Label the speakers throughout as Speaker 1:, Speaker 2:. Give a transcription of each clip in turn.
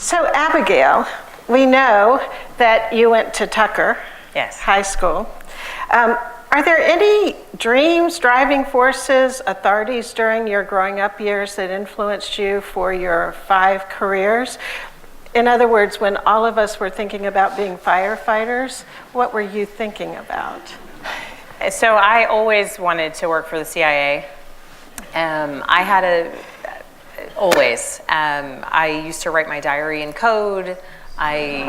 Speaker 1: So Abigail, we know that you went to Tucker
Speaker 2: Yes.
Speaker 1: High School. Are there any dreams, driving forces, authorities during your growing up years that influenced you for your 5 careers? In other words, when all of us were thinking about being firefighters, what were you thinking about?
Speaker 2: So I always wanted to work for the CIA. I used to write my diary in code. I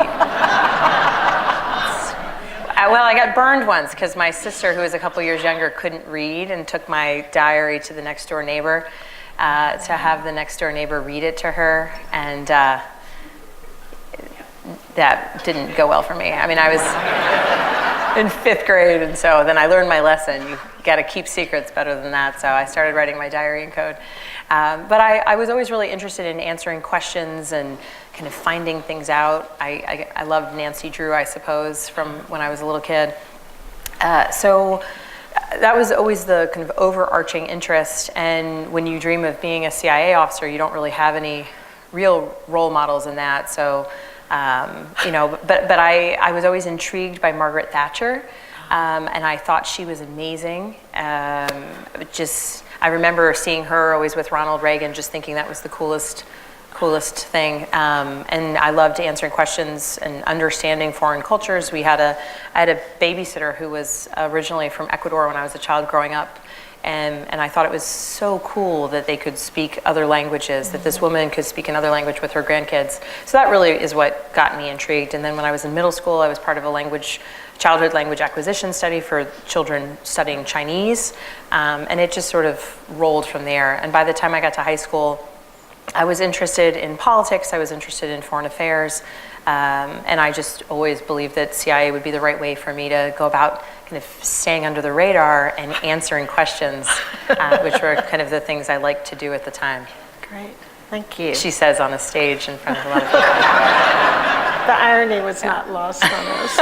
Speaker 2: got burned once because my sister, who was a couple years younger, couldn't read and took my diary to the next door neighbor to have the next door neighbor read it to her, and that didn't go well for me. I mean, I was in 5th grade, and so then I learned my lesson. You got to keep secrets better than that, so I started writing my diary in code. But I was always really interested in answering questions and kind of finding things out. I loved Nancy Drew, I suppose, from when I was a little kid. So that was always the kind of overarching interest. And when you dream of being a CIA officer, you don't really have any real role models in that. So, but I was always intrigued by Margaret Thatcher. And I thought she was amazing. I remember seeing her always with Ronald Reagan, just thinking that was the coolest thing. And I loved answering questions and understanding foreign cultures. I had a babysitter who was originally from Ecuador when I was a child growing up. And I thought it was so cool that they could speak other languages, that this woman could speak another language with her grandkids. So that really is what got me intrigued. And then when I was in middle school, I was part of a childhood language acquisition study for children studying Chinese. And it just sort of rolled from there. And by the time I got to high school, I was interested in politics, I was interested in foreign affairs, and I just always believed that CIA would be the right way for me to go about kind of staying under the radar and answering questions, which were kind of the things I liked to do at the time.
Speaker 1: Great, thank you.
Speaker 2: She says on a stage in front of a lot of people.
Speaker 1: The irony was not lost on us.